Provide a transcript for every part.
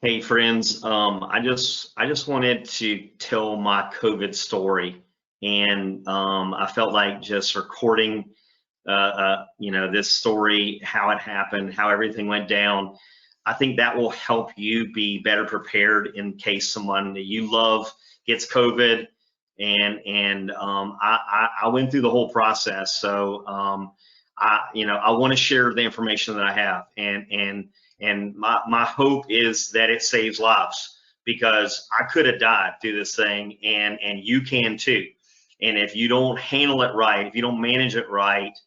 Hey friends, I just wanted to tell my COVID story, and I felt like just recording, this story, how it happened, how everything went down. I think that will help you be better prepared in case someone that you love gets COVID. And I went through the whole process, so I want to share the information that I have, and my hope is that it saves lives because I could have died through this thing, and you can too. And if you don't handle it right, if you don't manage it right,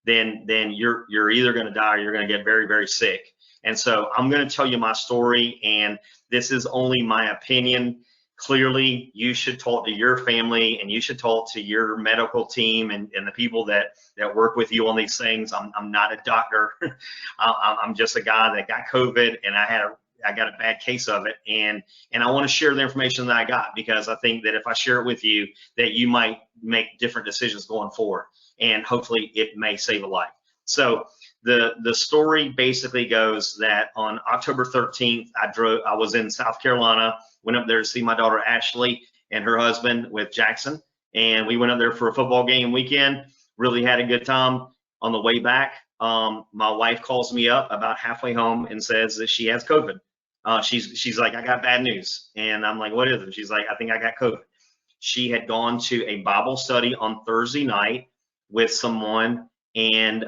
then you're either going to die or you're going to get very, very sick. And so I'm going to tell you my story, and this is only my opinion. Clearly, you should talk to your family, and you should talk to your medical team, and the people that work with you on these things. I'm not a doctor. I'm just a guy that got COVID, and I got a bad case of it, and I want to share the information that I got because I think that if I share it with you, that you might make different decisions going forward, and hopefully it may save a life. So the story basically goes that on October 13th, I was in South Carolina, went up there to see my daughter Ashley and her husband with Jackson, and we went up there for a football game weekend. Really had a good time. On the way back, my wife calls me up about halfway home and says that she has COVID. She's like, I got bad news, and I'm like, what is it? She's like, I think I got COVID. She had gone to a Bible study on Thursday night with someone, and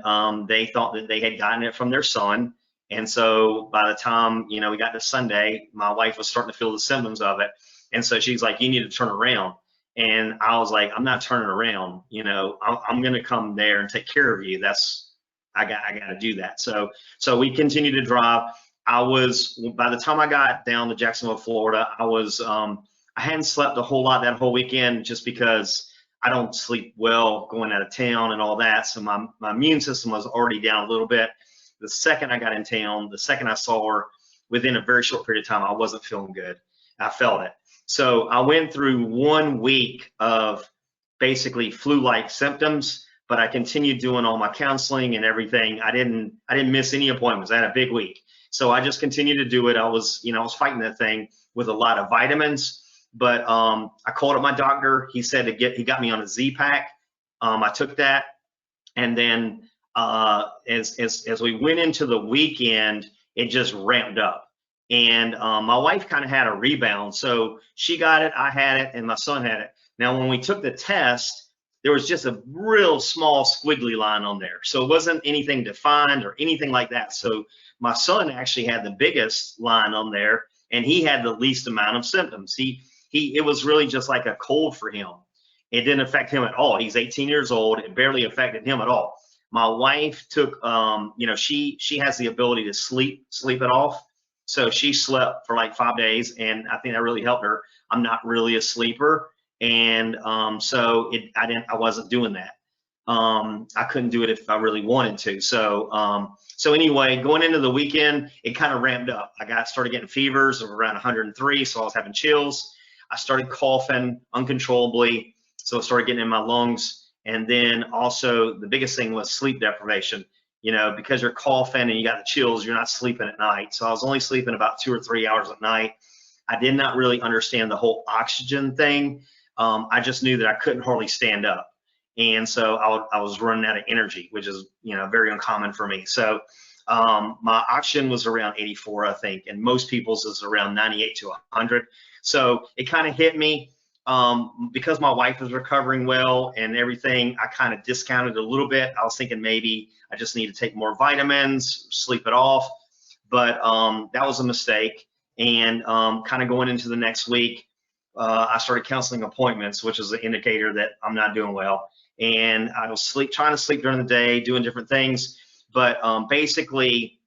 they thought that they had gotten it from their son. And so by the time we got to Sunday, my wife was starting to feel the symptoms of it, and so she's like, "You need to turn around." And I was like, "I'm not turning around. I'm going to come there and take care of you. I got to do that." So we continued to drive. By the time I got down to Jacksonville, Florida, I hadn't slept a whole lot that whole weekend just because I don't sleep well going out of town and all that. So my immune system was already down a little bit. The second I got in town, the second I saw her, within a very short period of time, I wasn't feeling good. I felt it. So I went through 1 week of basically flu-like symptoms, but I continued doing all my counseling and everything. I didn't miss any appointments. I had a big week. So I just continued to do it. I was fighting that thing with a lot of vitamins, but I called up my doctor. He said he got me on a Z-Pack. I took that, and then as we went into the weekend, it just ramped up. And my wife kind of had a rebound, so she got it, I had it, and my son had it. Now, when we took the test, there was just a real small squiggly line on there, so it wasn't anything defined or anything like that. So my son actually had the biggest line on there, and he had the least amount of symptoms. It was really just like a cold for him. It didn't affect him at all. He's 18 years old. It barely affected him at all. My wife took, she has the ability to sleep it off. So she slept for like 5 days, and I think that really helped her. I'm not really a sleeper, and I wasn't doing that. I couldn't do it if I really wanted to. So anyway, going into the weekend, it kind of ramped up. Started getting fevers of around 103, so I was having chills. I started coughing uncontrollably, so it started getting in my lungs. And then also the biggest thing was sleep deprivation. Because you're coughing and you got the chills, you're not sleeping at night. So I was only sleeping about 2 or 3 hours at night. I did not really understand the whole oxygen thing. I just knew that I couldn't hardly stand up. And so I was running out of energy, which is, very uncommon for me. So my oxygen was around 84, I think, and most people's is around 98 to 100. So it kind of hit me. Because my wife was recovering well and everything, I kind of discounted a little bit. I was thinking maybe I just need to take more vitamins, sleep it off, but that was a mistake. And kind of going into the next week, I started counseling appointments, which is an indicator that I'm not doing well. And I was trying to sleep during the day, doing different things. But basically,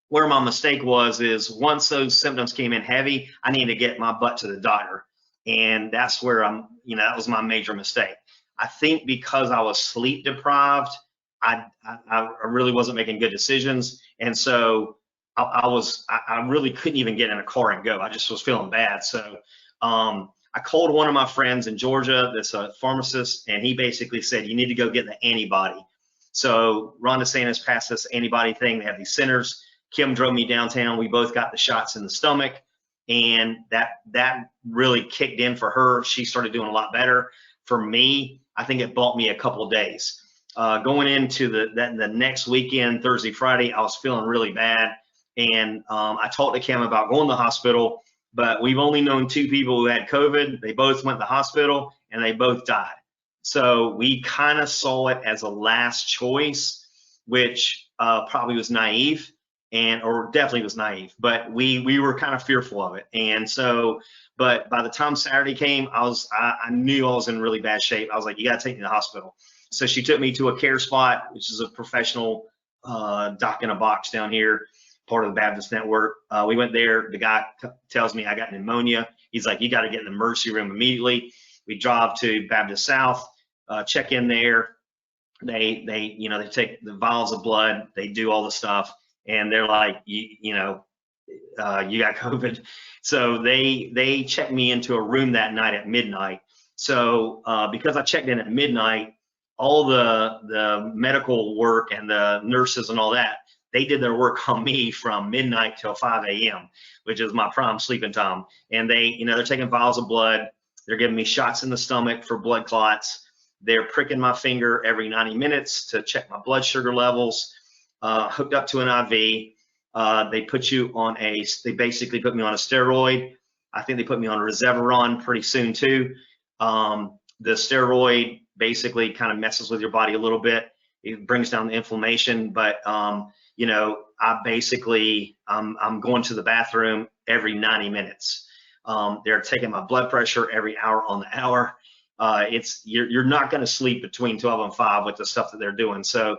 where my mistake was is once those symptoms came in heavy, I needed to get my butt to the doctor. And that's where that was my major mistake. I think because I was sleep deprived, I really wasn't making good decisions. And so I really couldn't even get in a car and go. I just was feeling bad. So I called one of my friends in Georgia that's a pharmacist, and he basically said, you need to go get the antibody. So Ron DeSantis passed this antibody thing. They have these centers. Kim drove me downtown. We both got the shots in the stomach. and that really kicked in for her. She started doing a lot better. For me, I think it bought me a couple of days. Going into the next weekend, Thursday, Friday, I was feeling really bad, and I talked to Kim about going to the hospital. But we've only known 2 people who had COVID. They both went to the hospital and they both died. So we kind of saw it as a last choice, which probably was naive, or definitely was naive. But we were kind of fearful of it. And so, but by the time Saturday came, I knew I was in really bad shape. I was like, you got to take me to the hospital. So she took me to a care spot, which is a professional doc in a box down here, part of the Baptist network. We went there. The guy tells me I got pneumonia. He's like, you got to get in the emergency room immediately. We drive to Baptist South, check in there. They take the vials of blood. They do all the stuff, and they're like, you got COVID. So they checked me into a room that night at midnight. So because I checked in at midnight, all the medical work and the nurses and all that, they did their work on me from midnight till 5 a.m., which is my prime sleeping time. And they're taking vials of blood. They're giving me shots in the stomach for blood clots. They're pricking my finger every 90 minutes to check my blood sugar levels, hooked up to an IV. They basically put me on a steroid. I think they put me on Rezeveron pretty soon too. The steroid basically kind of messes with your body a little bit. It brings down the inflammation, but I'm going to the bathroom every 90 minutes. They're taking my blood pressure every hour on the hour. You're not going to sleep between 12 and 5 with the stuff that they're doing. So,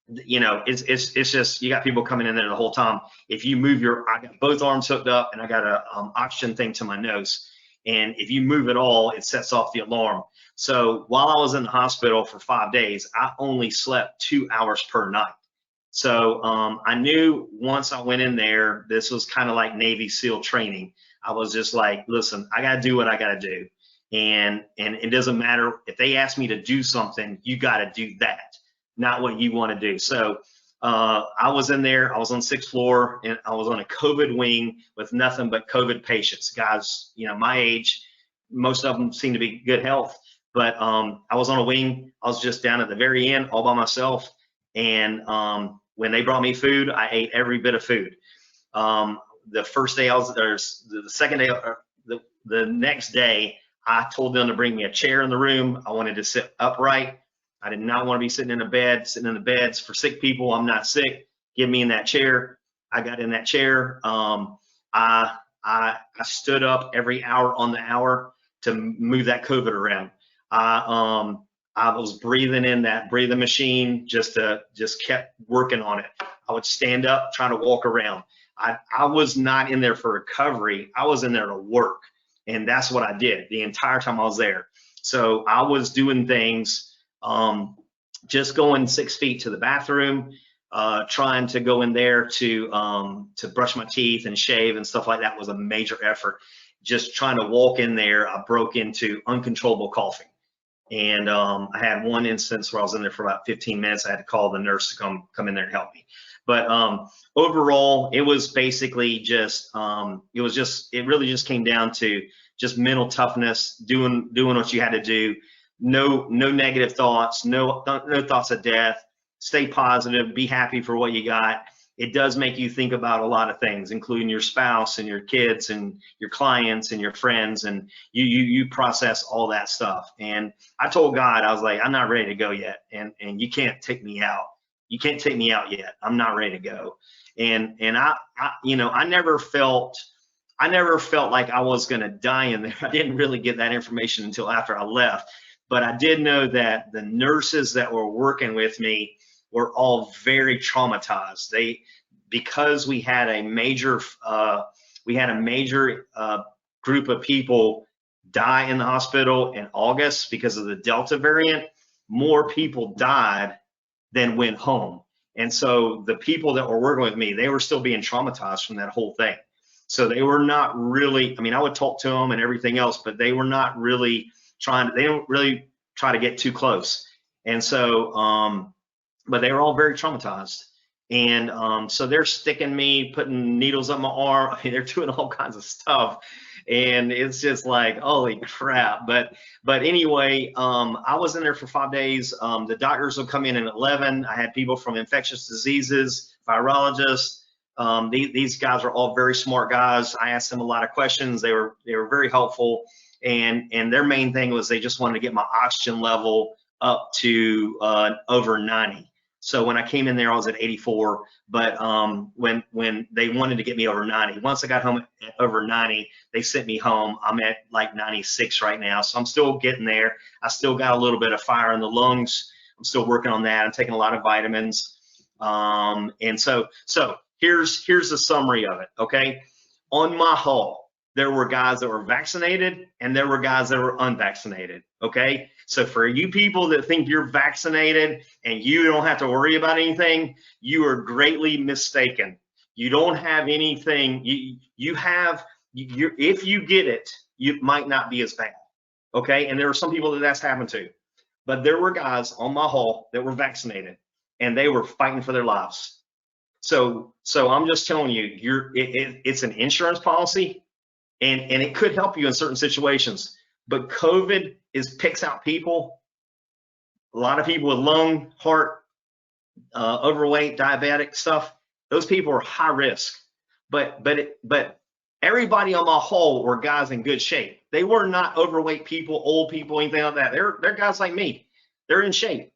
it's just, you got people coming in there the whole time. If you move I got both arms hooked up and I got a oxygen thing to my nose. And if you move at all, it sets off the alarm. So while I was in the hospital for 5 days, I only slept 2 hours per night. So I knew once I went in there, this was kind of like Navy SEAL training. I was just like, listen, I got to do what I got to do. And it doesn't matter if they ask me to do something, you got to do that, not what you want to do. So I was in there, I was on 6th floor, and I was on a COVID wing with nothing but COVID patients. Guys, my age, most of them seem to be good health, but I was on a wing. I was just down at the very end all by myself. And when they brought me food, I ate every bit of food. The first day I was there, the second day, the next day, I told them to bring me a chair in the room. I wanted to sit upright. I did not want to be sitting in the beds for sick people. I'm not sick. Get me in that chair. I got in that chair. I stood up every hour on the hour to move that COVID around. I was breathing in that breathing machine, just kept working on it. I would stand up, try to walk around. I was not in there for recovery. I was in there to work. And that's what I did the entire time I was there. So I was doing things, just going 6 feet to the bathroom, trying to go in there to brush my teeth and shave and stuff like that was a major effort. Just trying to walk in there, I broke into uncontrollable coughing. And I had one instance where I was in there for about 15 minutes. I had to call the nurse to come in there and help me. But overall, it was basically just, it really just came down to just mental toughness, doing what you had to do. No negative thoughts, no thoughts of death. Stay positive, be happy for what you got. It does make you think about a lot of things, including your spouse and your kids and your clients and your friends, and you process all that stuff. And I told God, I was like, I'm not ready to go yet, and you can't take me out. You can't take me out yet. I'm not ready to go. And I never felt like I was going to die in there. I didn't really get that information until after I left. But I did know that the nurses that were working with me were all very traumatized. Because we had a major group of people die in the hospital in August because of the Delta variant. More people died than went home. And so the people that were working with me, they were still being traumatized from that whole thing. So they were not really, I would talk to them and everything else, but they were not really they don't really try to get too close. And so, but they were all very traumatized. And so they're sticking me, putting needles up my arm. I mean, they're doing all kinds of stuff, and it's just like, holy crap. But anyway, I was in there for 5 days. The doctors will come in at 11. I had people from infectious diseases, virologists. These guys are all very smart guys. I asked them a lot of questions. They were very helpful, and their main thing was they just wanted to get my oxygen level up to over 90. So when I came in there, I was at 84. But when they wanted to get me over 90, once I got home at over 90, they sent me home. I'm at like 96 right now, so I'm still getting there. I still got a little bit of fire in the lungs. I'm still working on that. I'm taking a lot of vitamins, and so here's the summary of it. Okay, on my hall, there were guys that were vaccinated and there were guys that were unvaccinated. Okay, so for you people that think you're vaccinated and you don't have to worry about anything, you are greatly mistaken. You don't have anything. If you get it, you might not be as bad. Okay, and there are some people that's happened to, but there were guys on my hall that were vaccinated and they were fighting for their lives. So I'm just telling you, it's an insurance policy, and it could help you in certain situations. But COVID picks out people. A lot of people with lung, heart, overweight, diabetic stuff. Those people are high risk. But everybody on my hall were guys in good shape. They were not overweight people, old people, anything like that. They're guys like me. They're in shape.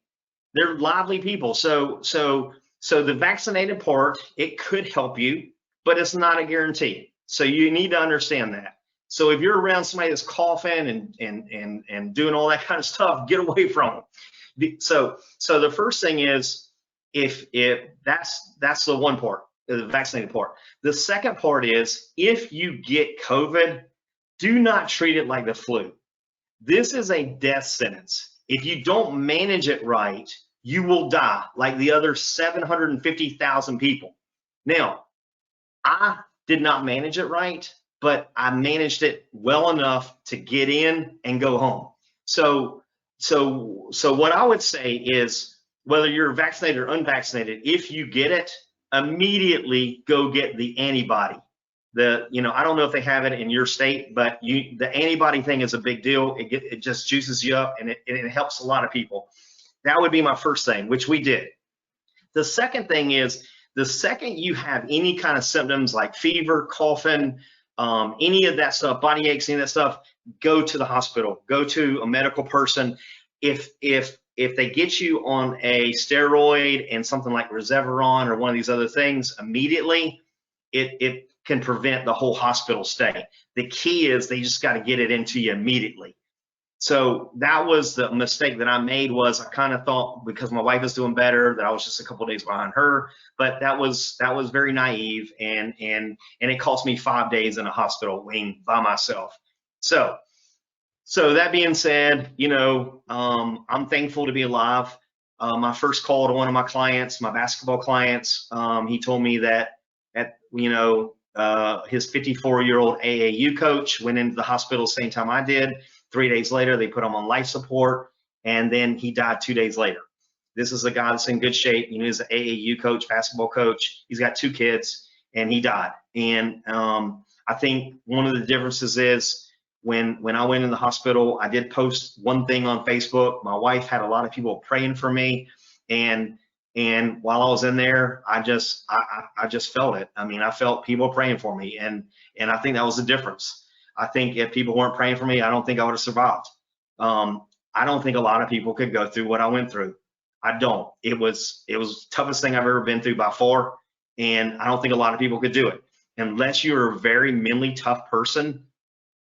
They're lively people. So the vaccinated part, it could help you, but it's not a guarantee. So you need to understand that. So if you're around somebody that's coughing and doing all that kind of stuff, get away from them. So the first thing is, if that's the one part, the vaccinated part. The second part is, if you get COVID, do not treat it like the flu. This is a death sentence. If you don't manage it right, you will die like the other 750,000 people. Now, I did not manage it right, but I managed it well enough to get in and go home. So what I would say is, whether you're vaccinated or unvaccinated, if you get it, immediately go get the antibody. I don't know if they have it in your state, but the antibody thing is a big deal. It just juices you up, and it helps a lot of people. That would be my first thing, which we did. The second thing is, the second you have any kind of symptoms like fever, coughing, any of that stuff, body aches, any of that stuff, go to the hospital, go to a medical person. If they get you on a steroid and something like Rezeveron or one of these other things immediately, it can prevent the whole hospital stay. The key is they just got to get it into you immediately. So that was the mistake that I made. Was I kind of thought, because my wife is doing better, that I was just a couple of days behind her. But that was very naive, and it cost me 5 days in a hospital wing by myself. So that being said, I'm thankful to be alive. My first call to one of my clients, my basketball clients, he told me that his 54-year-old AAU coach went into the hospital the same time I did. 3 days later, they put him on life support, and then he died 2 days later. This is a guy that's in good shape. He's an AAU coach, basketball coach. He's got 2 kids, and he died. And I think one of the differences is, when I went in the hospital, I did post one thing on Facebook. My wife had a lot of people praying for me, and while I was in there, I just felt it. I mean, I felt people praying for me, and I think that was the difference. I think if people weren't praying for me, I don't think I would have survived. I don't think a lot of people could go through what I went through. I don't. It was the toughest thing I've ever been through by far, and I don't think a lot of people could do it. Unless you're a very mentally tough person,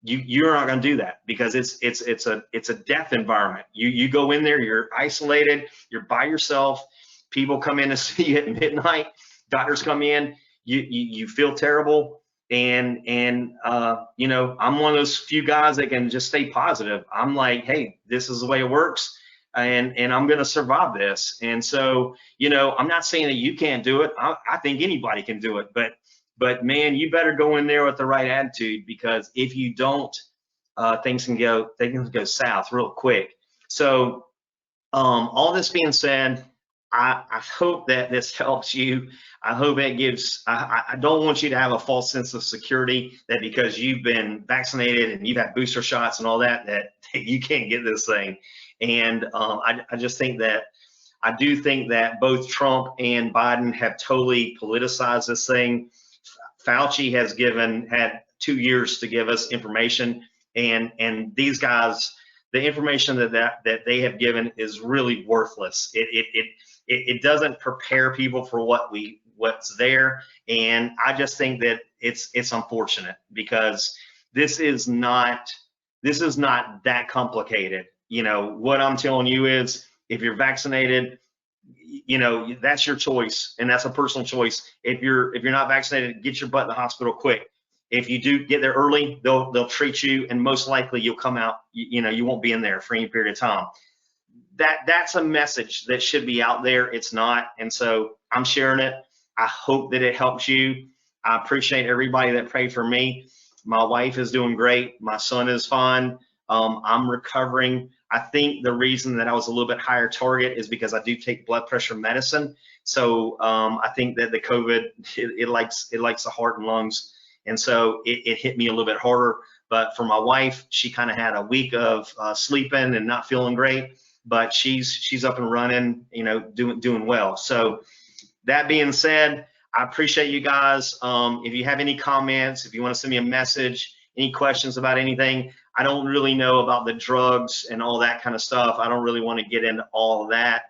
you're not going to do that, because it's a death environment. You go in there, you're isolated, you're by yourself. People come in to see you at midnight. Doctors come in. You feel terrible. And I'm one of those few guys that can just stay positive. I'm like, hey, this is the way it works, and I'm going to survive this. And so, I'm not saying that you can't do it. I think anybody can do it, but man, you better go in there with the right attitude, because if you don't, things can go south real quick. So, all this being said, I hope that this helps you. I hope it gives, I don't want you to have a false sense of security that because you've been vaccinated and you've had booster shots and all that, that you can't get this thing. And I just think that, I do think that both Trump and Biden have totally politicized this thing. Fauci has had 2 years to give us information, and these guys, the information that they have given is really worthless. It doesn't prepare people for what's there, and I just think that it's unfortunate because this is not that complicated. You know, what I'm telling you is, if you're vaccinated, you know, that's your choice, and that's a personal choice. If you're not vaccinated, get your butt in the hospital quick. If you do get there early, they'll treat you, and most likely you'll come out. You know, you won't be in there for any period of time. That's a message that should be out there. It's not, and so I'm sharing it. I hope that it helps you. I appreciate everybody that prayed for me. My wife is doing great. My son is fine. I'm recovering. I think the reason that I was a little bit higher target is because I do take blood pressure medicine. So I think that the COVID, it likes the heart and lungs. And so it hit me a little bit harder. But for my wife, she kind of had a week of sleeping and not feeling great, but she's up and running, you know, doing well. So that being said, I appreciate you guys. If you have any comments, if you want to send me a message, any questions about anything, I don't really know about the drugs and all that kind of stuff. I don't really want to get into all of that.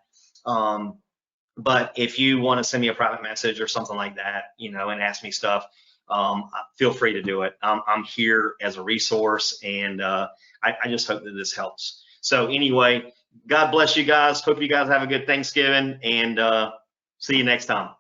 But if you want to send me a private message or something like that, you know, and ask me stuff, feel free to do it. I'm here as a resource, and I just hope that this helps. So anyway, God bless you guys. Hope you guys have a good Thanksgiving, and see you next time.